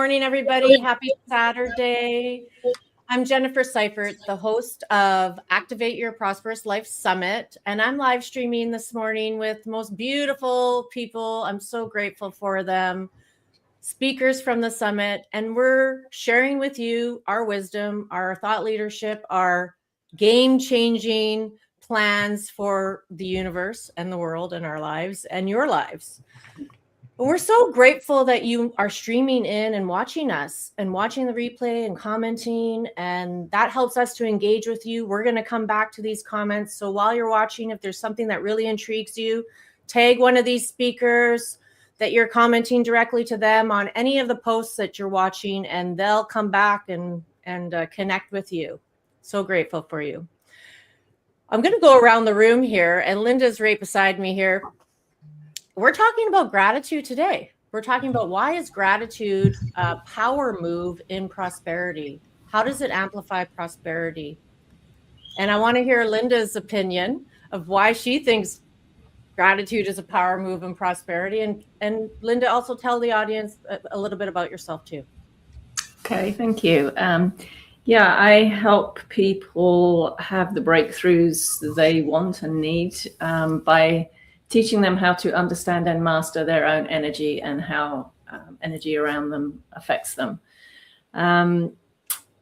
morning, everybody. Happy Saturday. I'm Jennifer Seifert, the host of Activate Your Prosperous Life Summit, and I'm live streaming this morning with the most beautiful people. I'm so grateful for them. Speakers from the summit, and we're sharing with you our wisdom, our thought leadership, our game-changing plans for the universe and the world and our lives and your lives. We're so grateful that you are streaming in and watching us and watching the replay and commenting, and that helps us to engage with you. We're going to come back to these comments. So while you're watching, if there's something that really intrigues you, tag one of these speakers that you're commenting directly to them on any of the posts that you're watching, and they'll come back and connect with you. So grateful for you. I'm going to go around the room here, and Linda's right beside me here. We're talking about gratitude today. We're talking about why is gratitude a power move in prosperity? How does it amplify prosperity? And I want to hear Linda's opinion of why she thinks gratitude is a power move in prosperity. And Linda, also tell the audience a little bit about yourself too. Okay, thank you. Yeah, I help people have the breakthroughs they want and need by teaching them how to understand and master their own energy and how energy around them affects them.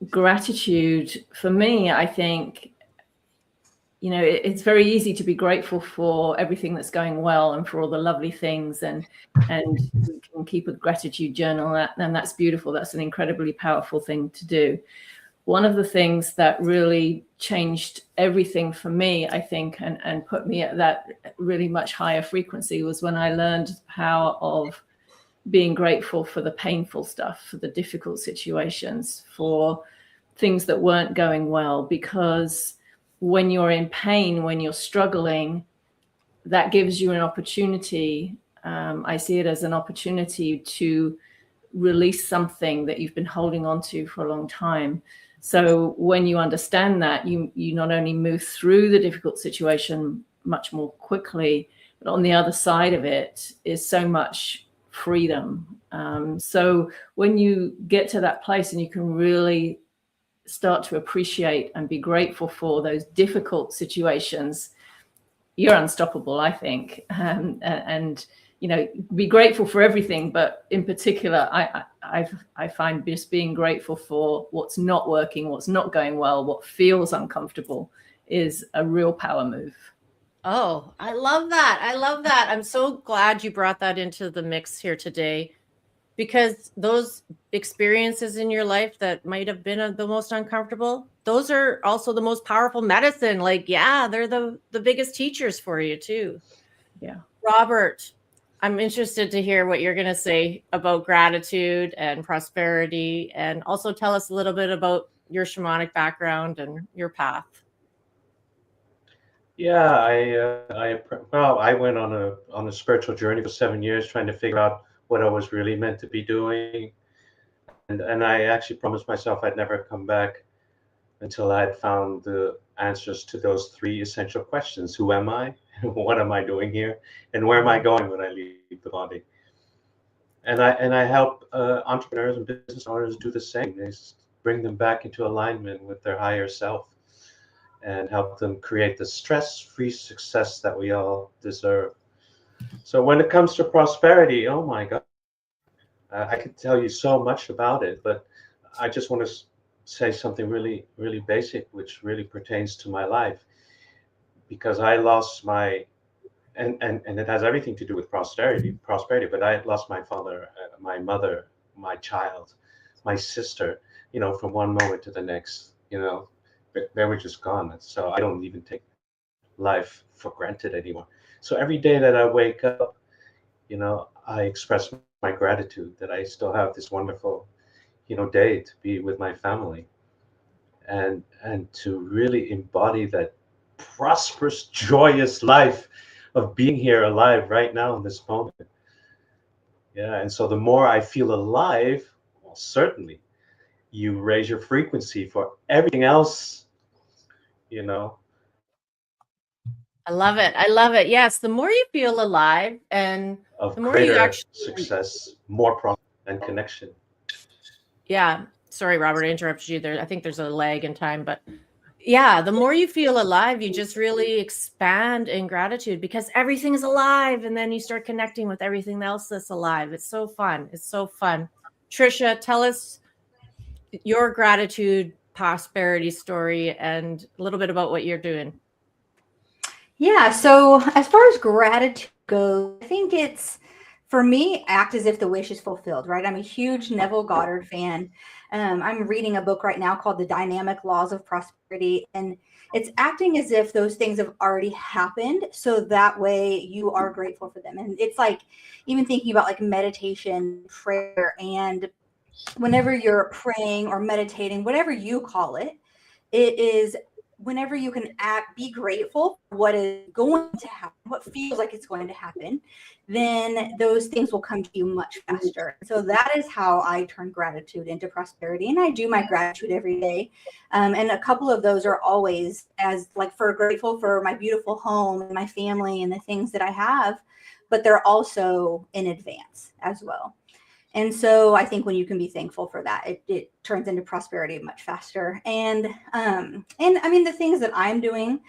Gratitude, for me, I think, you know, it's very easy to be grateful for everything that's going well and for all the lovely things, and we can keep a gratitude journal, and that's beautiful. That's an incredibly powerful thing to do. One of the things that really changed everything for me, I think, and put me at that really much higher frequency was when I learned the power of being grateful for the painful stuff, for the difficult situations, for things that weren't going well. Because when you're in pain, when you're struggling, that gives you an opportunity. I see it as an opportunity to release something that you've been holding on to for a long time. So when you understand that, you not only move through the difficult situation much more quickly, but on the other side of it is so much freedom. So when you get to that place and you can really start to appreciate and be grateful for those difficult situations, you're unstoppable, I think. And you know, be grateful for everything, but in particular, I find just being grateful for what's not working, what's not going well, what feels uncomfortable is a real power move. Oh, I love that. I love that. I'm so glad you brought that into the mix here today, because those experiences in your life that might have been the most uncomfortable, those are also the most powerful medicine. Like, yeah, they're the biggest teachers for you too. Yeah. Robert, I'm interested to hear what you're going to say about gratitude and prosperity, and also tell us a little bit about your shamanic background and your path. Yeah, I went on a spiritual journey for 7 years, trying to figure out what I was really meant to be doing, and I actually promised myself I'd never come back until I had found the answers to those three essential questions: who am I? What am I doing here? And where am I going when I leave the body? And I help entrepreneurs and business owners do the same. They bring them back into alignment with their higher self and help them create the stress-free success that we all deserve. So when it comes to prosperity, oh my God, I could tell you so much about it, but I just want to say something really, really basic, which really pertains to my life, because I lost my, and it has everything to do with prosperity, but I lost my father, my mother, my child, my sister, you know, from one moment to the next, you know, they were just gone. So I don't even take life for granted anymore. So every day that I wake up, you know, I express my gratitude that I still have this wonderful, you know, day to be with my family, and to really embody that prosperous, joyous life of being here alive right now in this moment. Yeah, and so the more I feel alive, well, certainly you raise your frequency for everything else, you know. I love it. I love it. Yes, the more you feel alive and of the more you greater actually success, more profit and connection. Yeah. Sorry, Robert, I interrupted you there. I think there's a lag in time, but yeah, the more you feel alive, you just really expand in gratitude because everything is alive. And then you start connecting with everything else that's alive. It's so fun. It's so fun. Trisha, tell us your gratitude prosperity story and a little bit about what you're doing. Yeah, so as far as gratitude goes, I think it's, for me, act as if the wish is fulfilled, right? I'm a huge Neville Goddard fan. I'm reading a book right now called The Dynamic Laws of Prosperity, and it's acting as if those things have already happened, so that way you are grateful for them. And it's like even thinking about like meditation, prayer, and whenever you're praying or meditating, whatever you call it, it is whenever you can be grateful for what is going to happen, what feels like it's going to happen, then those things will come to you much faster. So that is how I turn gratitude into prosperity. And I do my gratitude every day. And a couple of those are always as like for grateful for my beautiful home and my family and the things that I have, but they're also in advance as well. And so I think when you can be thankful for that, it turns into prosperity much faster. And I mean, the things that I'm doing,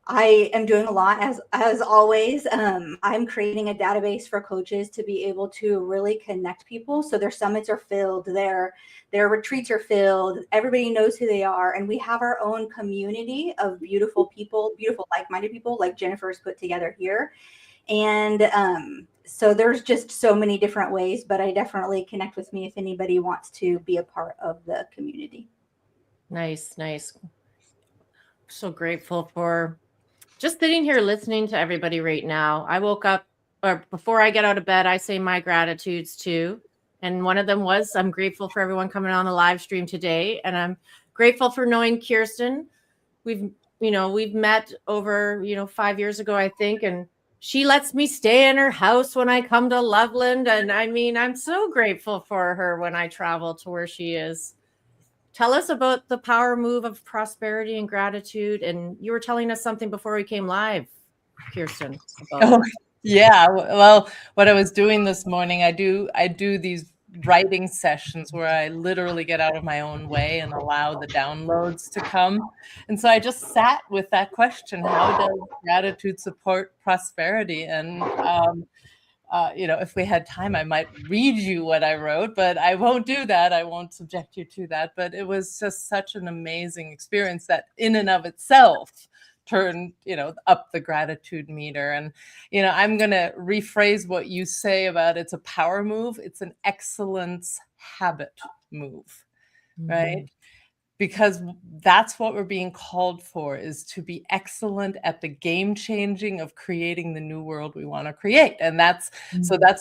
I am doing a lot as always. I'm creating a database for coaches to be able to really connect people. So their summits are filled, their retreats are filled. Everybody knows who they are, and we have our own community of beautiful people, beautiful like-minded people, like Jennifer's put together here. And so there's just so many different ways, but I definitely connect with me if anybody wants to be a part of the community. Nice, nice. So grateful for just sitting here listening to everybody right now. I woke up, or before I get out of bed, I say my gratitudes too. And one of them was I'm grateful for everyone coming on the live stream today. And I'm grateful for knowing Kirsten. We've met over, 5 years ago, I think. And she lets me stay in her house when I come to Loveland. And I mean, I'm so grateful for her when I travel to where she is. Tell us about the power move of prosperity and gratitude. And you were telling us something before we came live, Kirsten. Oh, yeah. Well, what I was doing this morning, I do these writing sessions where I literally get out of my own way and allow the downloads to come. And so I just sat with that question: how does gratitude support prosperity? And if we had time, I might read you what I wrote, but I won't do that. I won't subject you to that. But it was just such an amazing experience that in and of itself turned, up the gratitude meter. And, I'm going to rephrase what you say about it's a power move. It's an excellence habit move, right? Because that's what we're being called for, is to be excellent at the game changing of creating the new world we want to create. And that's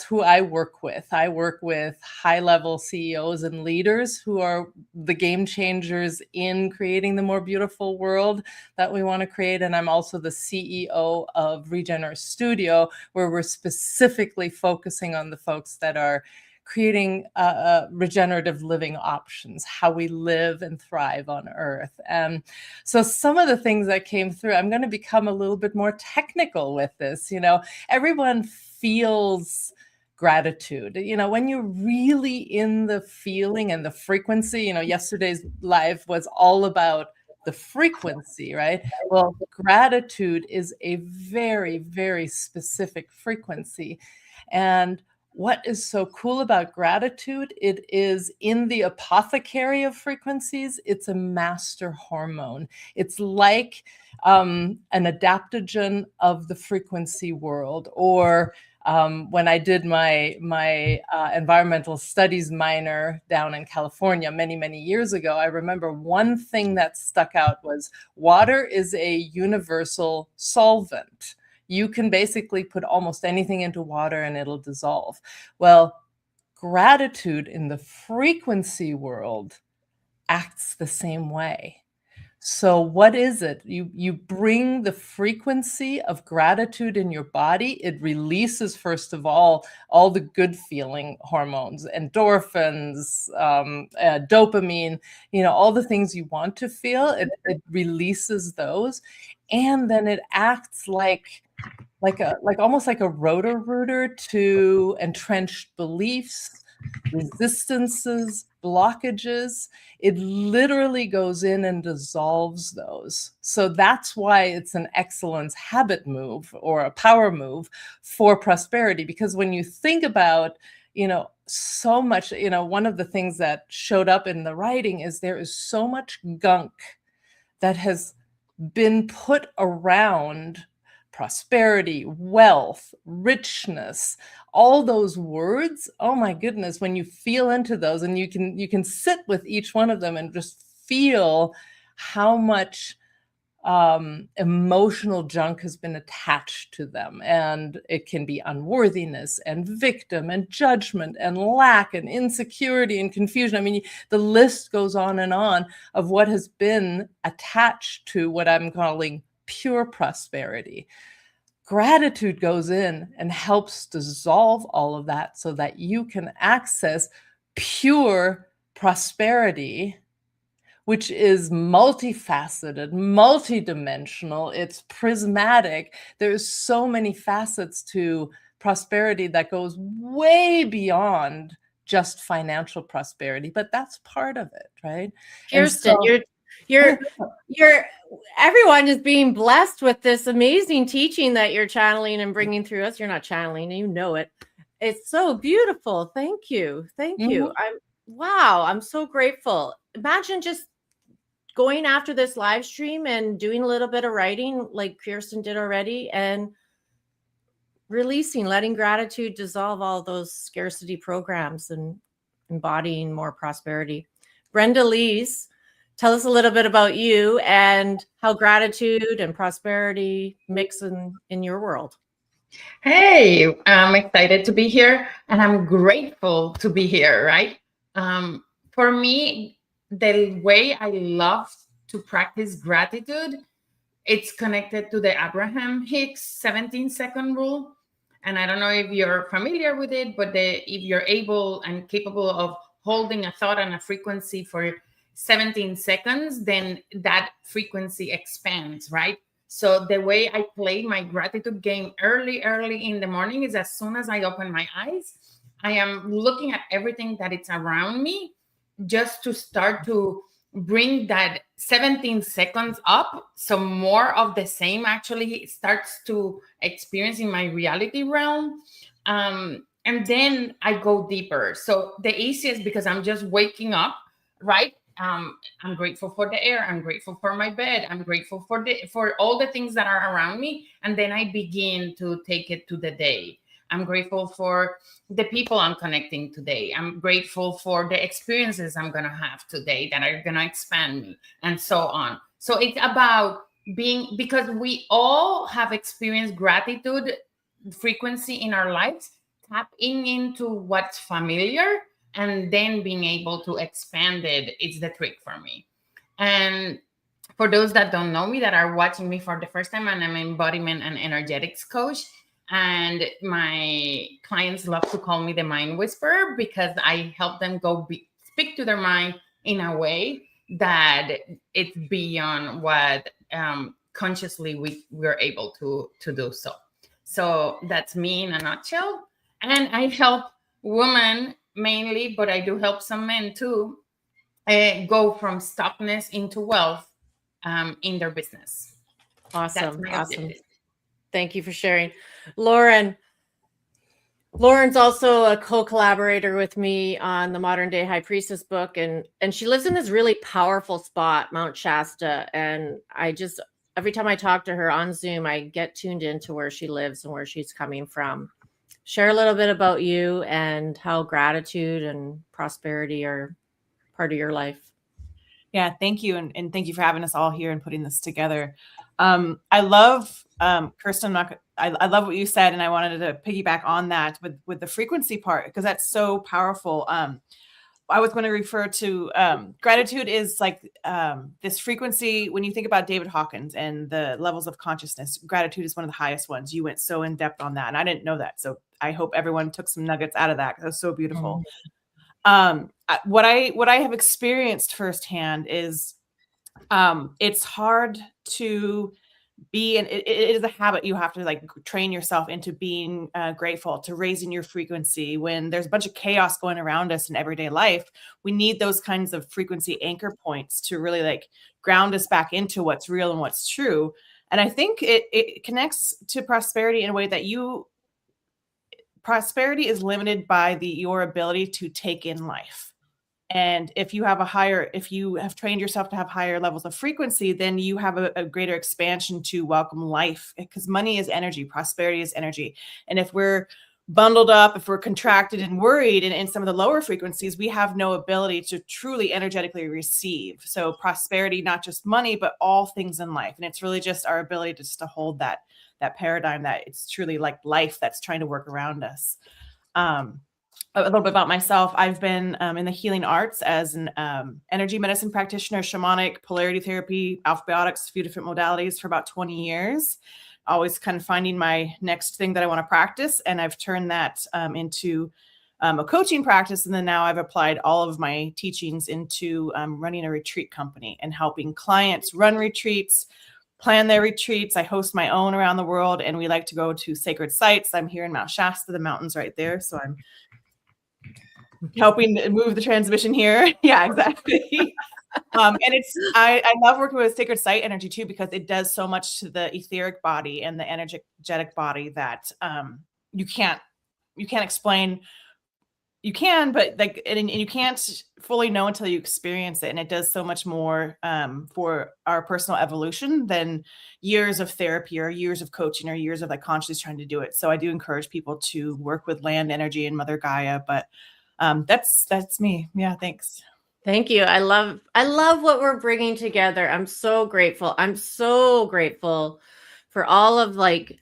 who I work with. I work with high level CEOs and leaders who are the game changers in creating the more beautiful world that we want to create. And I'm also the CEO of Regenerate Studio, where we're specifically focusing on the folks that are creating regenerative living options, how we live and thrive on Earth. So some of the things that came through, I'm going to become a little bit more technical with this. Everyone feels gratitude. When you're really in the feeling and the frequency, yesterday's live was all about the frequency, right? Well, gratitude is a very, very specific frequency. And what is so cool about gratitude? It is in the apothecary of frequencies. It's a master hormone. It's like an adaptogen of the frequency world. Or when I did my environmental studies minor down in California many, many years ago, I remember one thing that stuck out was water is a universal solvent. You can basically put almost anything into water and it'll dissolve. Well, gratitude in the frequency world acts the same way. So what is it? You bring the frequency of gratitude in your body. It releases, first of all the good feeling hormones, endorphins, dopamine, all the things you want to feel. It releases those. And then it acts like almost like a rotor-rooter to entrenched beliefs, resistances, blockages. It literally goes in and dissolves those. So that's why it's an excellence habit move or a power move for prosperity. Because when you think about, so much, one of the things that showed up in the writing is there is so much gunk that has been put around prosperity, wealth, richness, all those words. Oh my goodness, when you feel into those, and you can sit with each one of them and just feel how much emotional junk has been attached to them. And it can be unworthiness and victim and judgment and lack and insecurity and confusion. I mean, the list goes on and on of what has been attached to what I'm calling pure prosperity. Gratitude goes in and helps dissolve all of that so that you can access pure prosperity, which is multifaceted, multidimensional. It's prismatic. There's so many facets to prosperity that goes way beyond just financial prosperity, but that's part of it, right? Kirsten, you're everyone is being blessed with this amazing teaching that you're channeling and bringing through us. You're not channeling, you know it. It's so beautiful. Thank you. Thank you. I'm so grateful. Imagine just going after this live stream and doing a little bit of writing like Kirsten did already, and releasing, letting gratitude dissolve all those scarcity programs and embodying more prosperity. Brenda Lees, tell us a little bit about you and how gratitude and prosperity mix in your world. Hey, I'm excited to be here, and I'm grateful to be here, right? For me, the way I love to practice gratitude, it's connected to the Abraham Hicks 17-second rule. And I don't know if you're familiar with it, but if you're able and capable of holding a thought and a frequency for 17 seconds, then that frequency expands, right? So the way I play my gratitude game early in the morning is as soon as I open my eyes, I am looking at everything that is around me just to start to bring that 17 seconds up. So more of the same actually starts to experience in my reality realm. And then I go deeper. So the easiest, because I'm just waking up, right? I'm grateful for the air. I'm grateful for my bed. I'm grateful for all the things that are around me. And then I begin to take it to the day. I'm grateful for the people I'm connecting today. I'm grateful for the experiences I'm going to have today that are going to expand me, and so on. So it's about being, because we all have experienced gratitude frequency in our lives, tapping into what's familiar and then being able to expand it is the trick for me. And for those that don't know me, that are watching me for the first time, I'm an embodiment and energetics coach. And my clients love to call me the mind whisperer, because I help them speak to their mind in a way that it's beyond what consciously we're able to do so. So that's me in a nutshell. And I help women mainly, but I do help some men too, go from stuckness into wealth in their business. Awesome. Thank you for sharing. Lauren's also a co-collaborator with me on the Modern Day High Priestess book, and she lives in this really powerful spot, Mount Shasta, and every time I talk to her on Zoom, I get tuned into where she lives and where she's coming from. Share a little bit about you and how gratitude and prosperity are part of your life. Yeah, thank you. And thank you for having us all here and putting this together. I love, Kirsten, I love what you said, and I wanted to piggyback on that with the frequency part, because that's so powerful. I was going to refer to gratitude is like this frequency. When you think about David Hawkins and the levels of consciousness, gratitude is one of the highest ones. You went so in depth on that, and I didn't know that. So I hope everyone took some nuggets out of that. That was so beautiful. What I have experienced firsthand is it's hard to it is a habit. You have to like train yourself into being grateful, to raising your frequency. When there's a bunch of chaos going around us in everyday life, we need those kinds of frequency anchor points to really like ground us back into what's real and what's true. And I think it connects to prosperity in a way that prosperity is limited by your ability to take in life. And if you have trained yourself to have higher levels of frequency, then you have a greater expansion to welcome life, because money is energy, prosperity is energy. And if we're bundled up, if we're contracted and worried in some of the lower frequencies, we have no ability to truly energetically receive. So prosperity, not just money, but all things in life. And it's really just our ability to hold that paradigm that it's truly like life that's trying to work around us. A little bit about myself. I've been in the healing arts as an energy medicine practitioner, shamanic, polarity therapy, alphabiotics, a few different modalities for about 20 years, always kind of finding my next thing that I want to practice. And I've turned that into a coaching practice. And then now I've applied all of my teachings into running a retreat company and helping clients run retreats, plan their retreats. I host my own around the world, and we like to go to sacred sites. I'm here in Mount Shasta, the mountains right there. So I'm helping move the transmission here. Yeah, exactly. And I love working with sacred site energy too, because it does so much to the etheric body and the energetic body that you can't explain. You can, but like, and you can't fully know until you experience it. And it does so much more for our personal evolution than years of therapy or years of coaching or years of like consciously trying to do it. So I do encourage people to work with land energy and Mother Gaia, but that's me. Yeah. Thanks. Thank you. I love what we're bringing together. I'm so grateful. I'm so grateful for all of like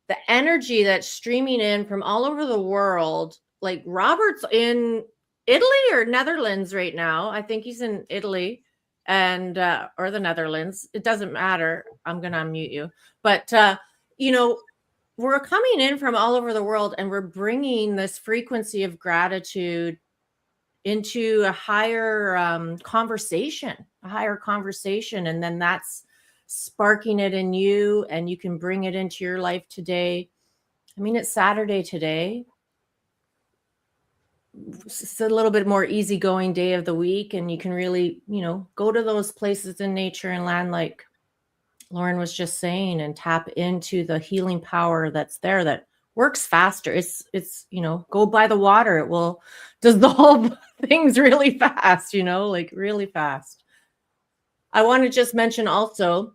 the energy that's streaming in from all over the world. Like Robert's in Italy or Netherlands right now. I think he's in Italy and or the Netherlands. It doesn't matter. I'm going to unmute you. But we're coming in from all over the world, and we're bringing this frequency of gratitude into a higher conversation. And then that's sparking it in you, and you can bring it into your life today. I mean, it's Saturday today. It's a little bit more easygoing day of the week, and you can really, go to those places in nature and land like Lauren was just saying, and tap into the healing power that's there that works faster. It's go by the water. It does the whole things really fast, like really fast. I want to just mention also,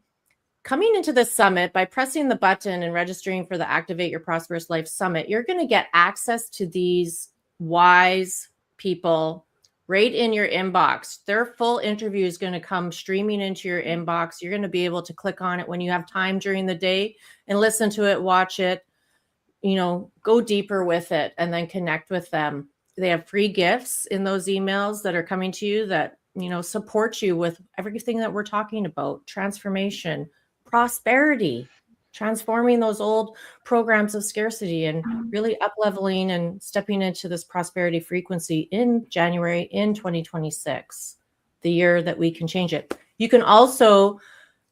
coming into the summit, by pressing the button and registering for the Activate Your Prosperous Life Summit, you're going to get access to these wise people right in your inbox. Their full interview is going to come streaming into your inbox. You're going to be able to click on it when you have time during the day and listen to it, watch it, go deeper with it, and then connect with them. They have free gifts in those emails that are coming to you that, support you with everything that we're talking about: transformation, prosperity, transforming those old programs of scarcity, and really up-leveling and stepping into this prosperity frequency in January in 2026, the year that we can change it. You can also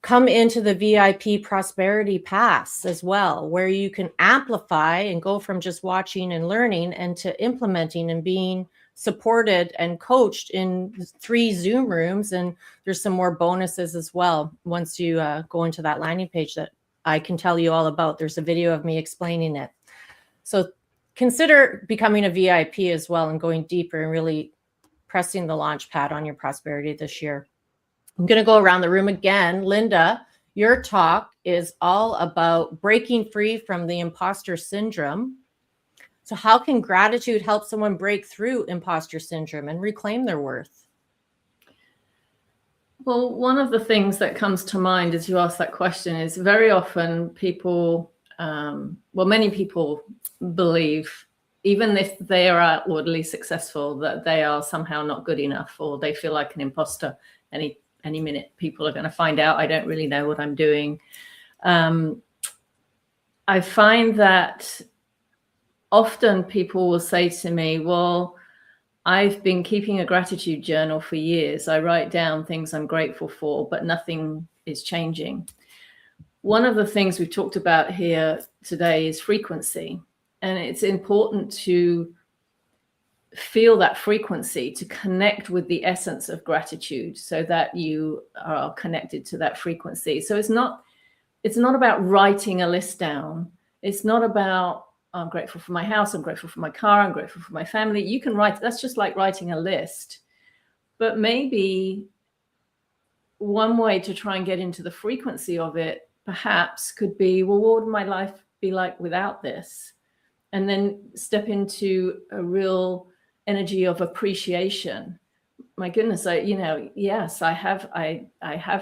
come into the VIP Prosperity Pass as well, where you can amplify and go from just watching and learning and to implementing and being supported and coached in 3 Zoom rooms. And there's some more bonuses as well once you go into that landing page that I can tell you all about. There's a video of me explaining it. So consider becoming a VIP as well and going deeper and really pressing the launch pad on your prosperity this year. I'm going to go around the room again. Linda, your talk is all about breaking free from the imposter syndrome. So how can gratitude help someone break through imposter syndrome and reclaim their worth? Well, one of the things that comes to mind as you ask that question is very often people, many people believe, even if they are outwardly successful, that they are somehow not good enough, or they feel like an imposter. Any minute people are going to find out I don't really know what I'm doing. I find that often people will say to me, well, I've been keeping a gratitude journal for years. I write down things I'm grateful for, but nothing is changing. one of the things we've talked about here today is frequency. And it's important to feel that frequency, to connect with the essence of gratitude so that you are connected to that frequency. So it's not about writing a list down. It's not about, I'm grateful for my house, I'm grateful for my car, I'm grateful for my family. You can write, that's just like writing a list. But maybe one way to try and get into the frequency of it perhaps could be, well, what would my life be like without this? And then step into a real energy of appreciation. My goodness, yes, I have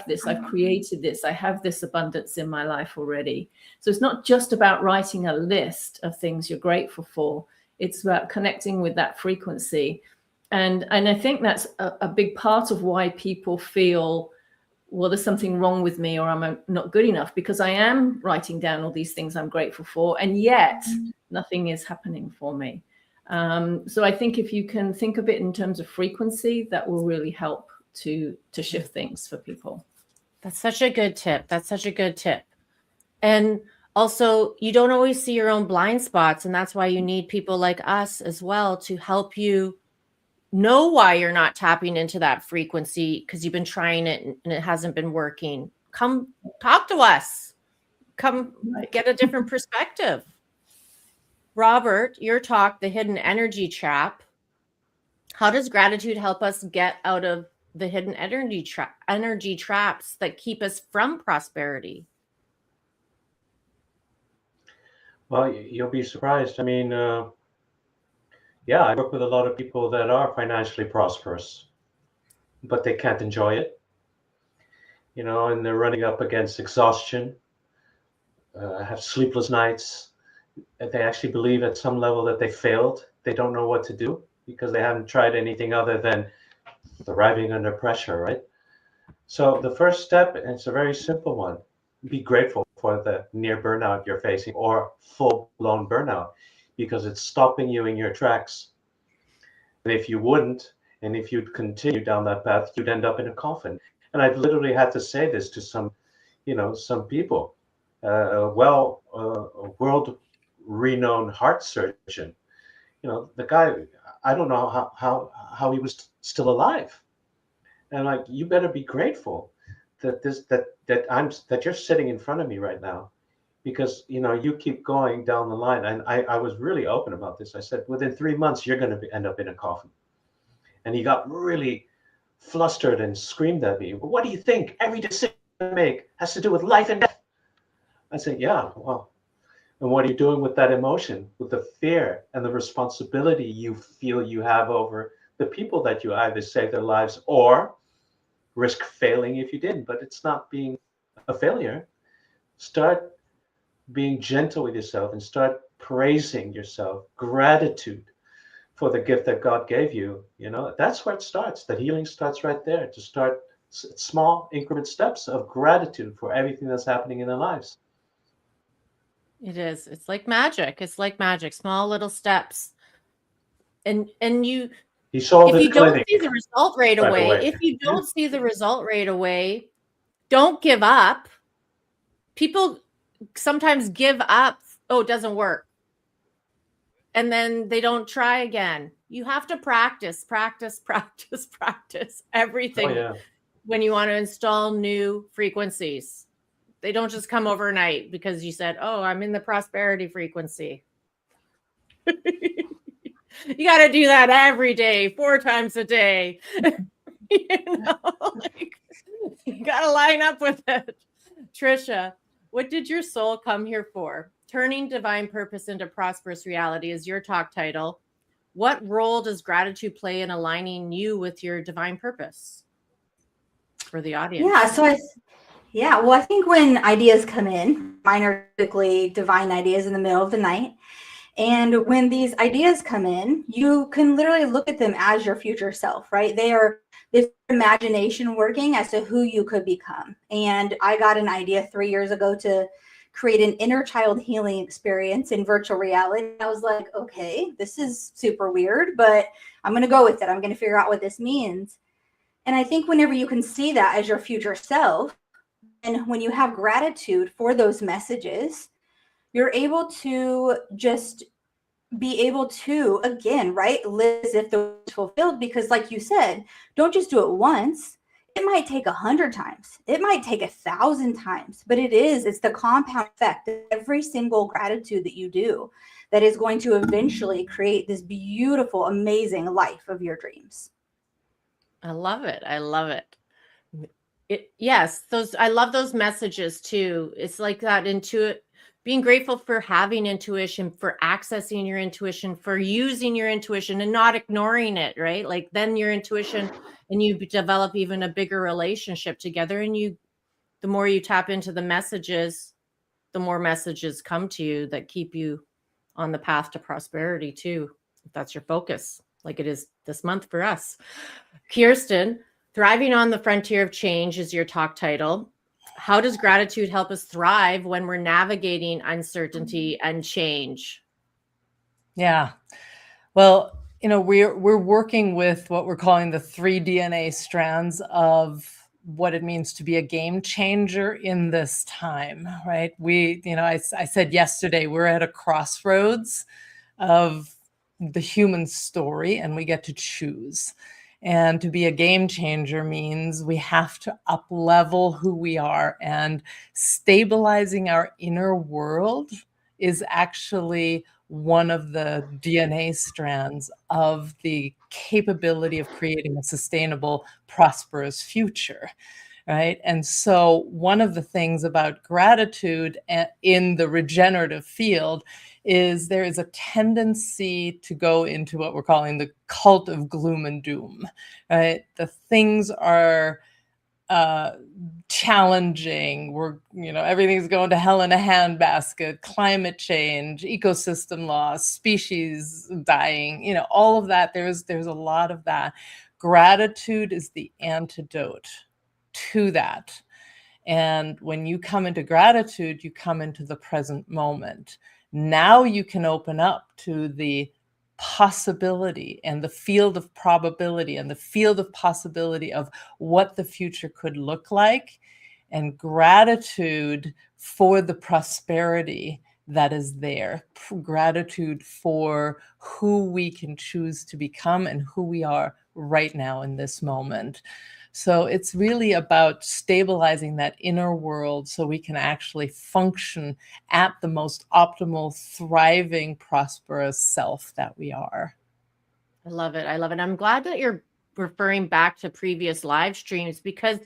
this, I've created this, I have this abundance in my life already. So it's not just about writing a list of things you're grateful for. It's about connecting with that frequency. And I think that's a big part of why people feel, well, there's something wrong with me, or I'm not good enough, because I am writing down all these things I'm grateful for, and yet nothing is happening for me. So I think if you can think of it in terms of frequency, that will really help to shift things for people. That's such a good tip. That's such a good tip. And also, you don't always see your own blind spots, and that's why you need people like us as well to help you know why you're not tapping into that frequency, because you've been trying it and it hasn't been working. Come talk to us. Come get a different perspective. Robert, your talk, The Hidden Energy Trap. How does gratitude help us get out of the hidden energy traps that keep us from prosperity? Well, you'll be surprised. I mean, yeah, I work with a lot of people that are financially prosperous, but they can't enjoy it, and they're running up against exhaustion, have sleepless nights. They actually believe at some level that they failed. They don't know what to do because they haven't tried anything other than thriving under pressure, right? So the first step, and it's a very simple one, be grateful for the near burnout you're facing or full-blown burnout, because it's stopping you in your tracks. And if you wouldn't, and if you'd continue down that path, you'd end up in a coffin. And I've literally had to say this to some people. A world-renowned heart surgeon. The guy, I don't know how he was still alive. And like, you better be grateful that you're sitting in front of me right now, because you keep going down the line. And I was really open about this. I said, within 3 months you're going to end up in a coffin. And he got really flustered and screamed at me, well, what do you think? Every decision I make has to do with life and death. I said, yeah, well, and what are you doing with that emotion, with the fear and the responsibility you feel you have over the people that you either save their lives or risk failing if you didn't? But it's not being a failure. Start being gentle with yourself and start praising yourself. Gratitude for the gift that God gave you. That's where it starts. The healing starts right there. To start small increment steps of gratitude for everything that's happening in their lives. It is. It's like magic. It's like magic. Small little steps. And you, He sold if his you don't clinic see the result right away, don't give up. People sometimes give up. Oh, it doesn't work. And then they don't try again. You have to practice everything when you want to install new frequencies. They don't just come overnight because you said, oh, I'm in the prosperity frequency. You got to do that every day, 4 times a day. You got to line up with it. Trisha, what did your soul come here for? Turning divine purpose into prosperous reality is your talk title. What role does gratitude play in aligning you with your divine purpose for the audience? Yeah, well, I think when ideas come in, mine are typically divine ideas in the middle of the night. And when these ideas come in, you can literally look at them as your future self, right? They are this imagination working as to who you could become. And I got an idea 3 years ago to create an inner child healing experience in virtual reality. I was like, okay, this is super weird, but I'm going to go with it. I'm going to figure out what this means. And I think whenever you can see that as your future self, And when you have gratitude for those messages, you're able to just be able to, again, right, live as if the wish is fulfilled. Because like you said, don't just do it once. It might take 100 times. It might take 1,000 times, but it's the compound effect of every single gratitude that you do that is going to eventually create this beautiful, amazing life of your dreams. I love it. I love it. Yes, I love those messages too. It's like that being grateful for having intuition, for accessing your intuition, for using your intuition and not ignoring it, right? Like then your intuition and you develop even a bigger relationship together. And the more you tap into the messages, the more messages come to you that keep you on the path to prosperity too. If that's your focus, like it is this month for us. Kirsten, Thriving on the Frontier of Change is your talk title. How does gratitude help us thrive when we're navigating uncertainty and change? Yeah. Well, we're working with what we're calling the 3 DNA strands of what it means to be a game changer in this time, right? I said yesterday, we're at a crossroads of the human story and we get to choose. And to be a game changer means we have to up level who we are, and stabilizing our inner world is actually one of the DNA strands of the capability of creating a sustainable, prosperous future. Right. And so one of the things about gratitude in the regenerative field is there is a tendency to go into what we're calling the cult of gloom and doom. Right. The things are challenging. Everything's going to hell in a handbasket, climate change, ecosystem loss, species dying, all of that. There's a lot of that. Gratitude is the antidote to that. And when you come into gratitude, you come into the present moment. Now you can open up to the possibility and the field of probability and the field of possibility of what the future could look like, and gratitude for the prosperity that is there, gratitude for who we can choose to become and who we are right now in this moment. So it's really about stabilizing that inner world so we can actually function at the most optimal, thriving, prosperous self that we are. I love it. I love it. I'm glad that you're referring back to previous live streams, because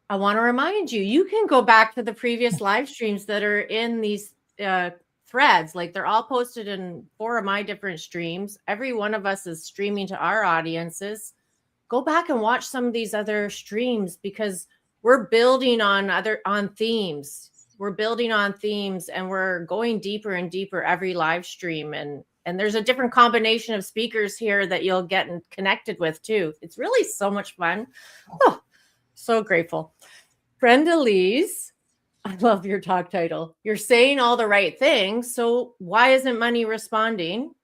I want to remind you, you can go back to the previous live streams that are in these threads. Like they're all posted in 4 of my different streams. Every one of us is streaming to our audiences. Go back and watch some of these other streams, because we're building on themes. We're building on themes, and we're going deeper and deeper every live stream. And there's a different combination of speakers here that you'll get connected with too. It's really so much fun. Oh, so grateful. Brenda Lees, I love your talk title. You're saying all the right things. So why isn't money responding?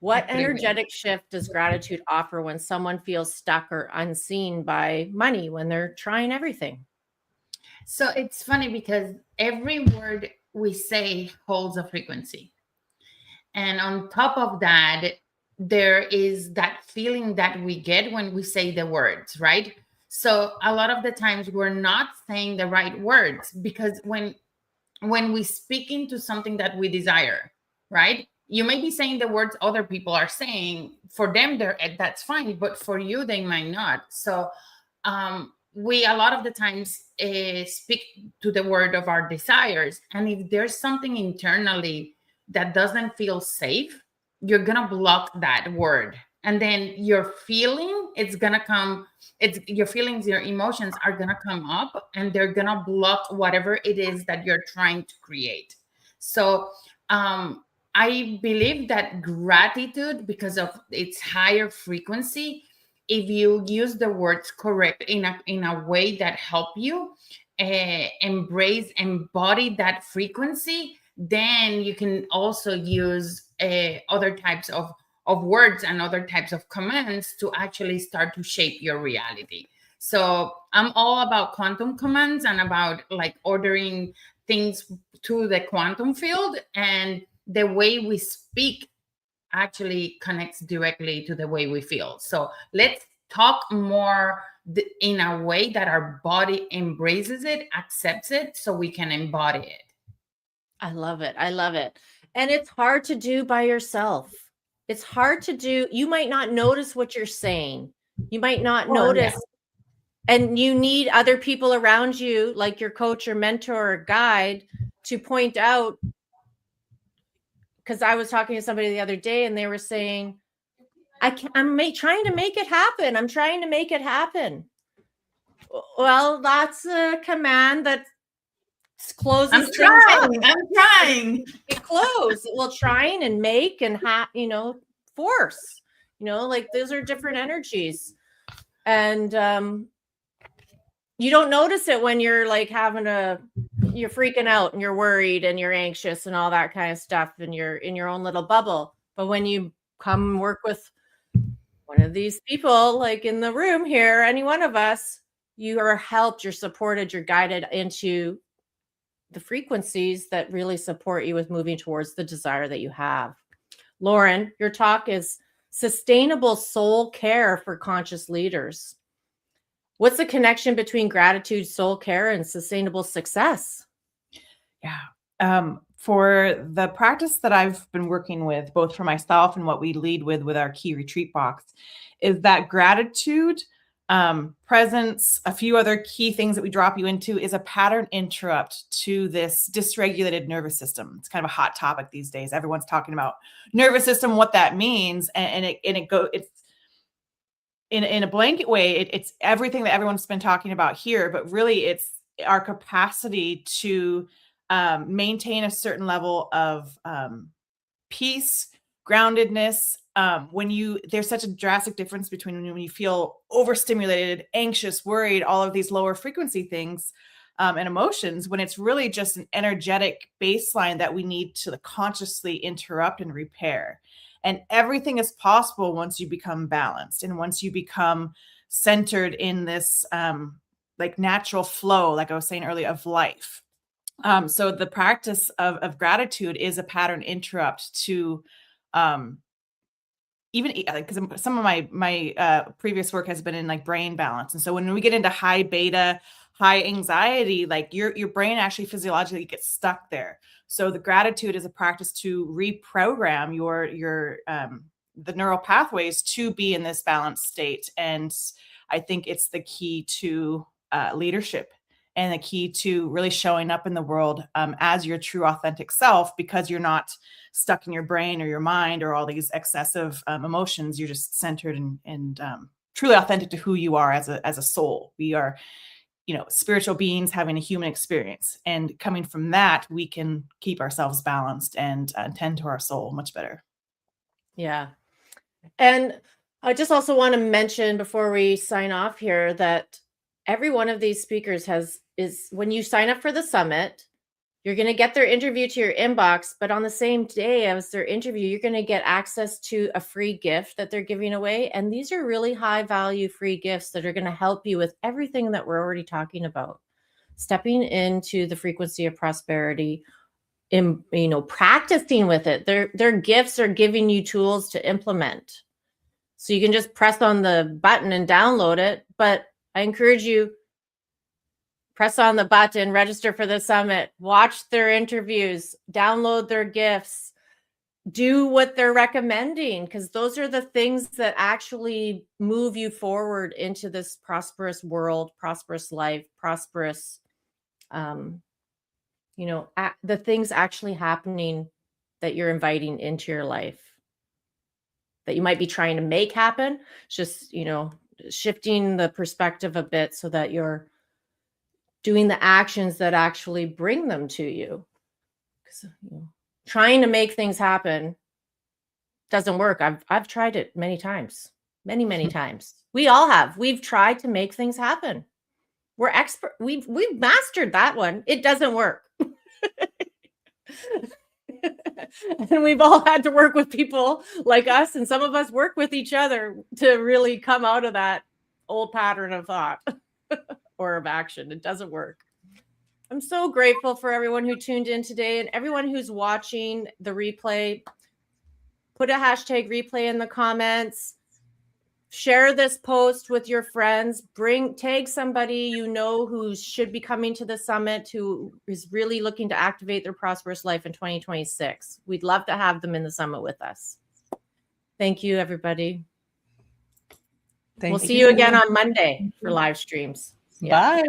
What energetic shift does gratitude offer when someone feels stuck or unseen by money when they're trying everything? So it's funny because every word we say holds a frequency. And on top of that, there is that feeling that we get when we say the words, right? So a lot of the times we're not saying the right words, because when we speak into something that we desire, right? You may be saying the words other people are saying. For them, that's fine, but for you, they might not. So we a lot of the times speak to the word of our desires. And if there's something internally that doesn't feel safe, you're going to block that word. And then your feeling, your feelings, your emotions are going to come up, and they're going to block whatever it is that you're trying to create. So I believe that gratitude, because of its higher frequency, if you use the words correct in a way that help you embody that frequency, then you can also use other types of words and other types of commands to actually start to shape your reality. So I'm all about quantum commands and about like ordering things to the quantum field, and the way we speak actually connects directly to the way we feel. So let's talk more in a way that our body embraces it, accepts it, so we can embody it. I love it. I love it. And it's hard to do by yourself. It's hard to do. You might not notice what you're saying. You might not notice. And you need other people around you, like your coach or mentor or guide, to point out. Because I was talking to somebody the other day and they were saying, I'm trying to make it happen. I'm trying to make it happen. Well, that's a command that closes I'm things trying. up. I'm trying. It close. Well, trying and make and force. Like those are different energies. And you don't notice it when you're like you're freaking out and you're worried and you're anxious and all that kind of stuff, and you're in your own little bubble. But when you come work with one of these people, like in the room here, any one of us, you are helped, you're supported, you're guided into the frequencies that really support you with moving towards the desire that you have. Lauren, your talk is sustainable soul care for conscious leaders. What's the connection between gratitude, soul care, and sustainable success? Yeah. For the practice that I've been working with, both for myself and what we lead with our key retreat box, is that gratitude, presence, a few other key things that we drop you into, is a pattern interrupt to this dysregulated nervous system. It's kind of a hot topic these days. Everyone's talking about nervous system, what that means, it's in a blanket way. It's everything that everyone's been talking about here, but really it's our capacity to maintain a certain level of peace, groundedness. There's such a drastic difference between when you feel overstimulated, anxious, worried, all of these lower frequency things and emotions, when it's really just an energetic baseline that we need to consciously interrupt and repair. And everything is possible once you become balanced and once you become centered in this like natural flow, like I was saying earlier, of life. So the practice of gratitude is a pattern interrupt to even because some of my previous work has been in like brain balance. And so when we get into high beta, high anxiety, like your brain actually physiologically gets stuck there. So the gratitude is a practice to reprogram the neural pathways to be in this balanced state. And I think it's the key to leadership and the key to really showing up in the world as your true authentic self, because you're not stuck in your brain or your mind or all these excessive emotions. You're just centered and truly authentic to who you are as a soul. We are, spiritual beings having a human experience, and coming from that, we can keep ourselves balanced and tend to our soul much better. Yeah. And I just also want to mention before we sign off here that every one of these speakers is when you sign up for the summit, you're going to get their interview to your inbox, but on the same day as their interview, you're going to get access to a free gift that they're giving away. And these are really high value free gifts that are going to help you with everything that we're already talking about. Stepping into the frequency of prosperity, practicing with it. Their gifts are giving you tools to implement. So you can just press on the button and download it. But I encourage you, press on the button, register for the summit, watch their interviews, download their gifts, do what they're recommending, because those are the things that actually move you forward into this prosperous world, prosperous life, prosperous, the things actually happening that you're inviting into your life that you might be trying to make happen. Just, shifting the perspective a bit so that you're doing the actions that actually bring them to you. Because trying to make things happen doesn't work. I've tried it many times, many times. We all have. We've tried to make things happen. We're expert. We've mastered that one. It doesn't work. And we've all had to work with people like us, and some of us work with each other to really come out of that old pattern of thought or of action. It doesn't work. I'm so grateful for everyone who tuned in today and everyone who's watching the replay. Put a hashtag replay in the comments. Share this post with your friends. Tag somebody you know who should be coming to the summit, who is really looking to activate their prosperous life in 2026. We'd love to have them in the summit with us. Thank you, everybody. We'll see you again on Monday for live streams. Bye.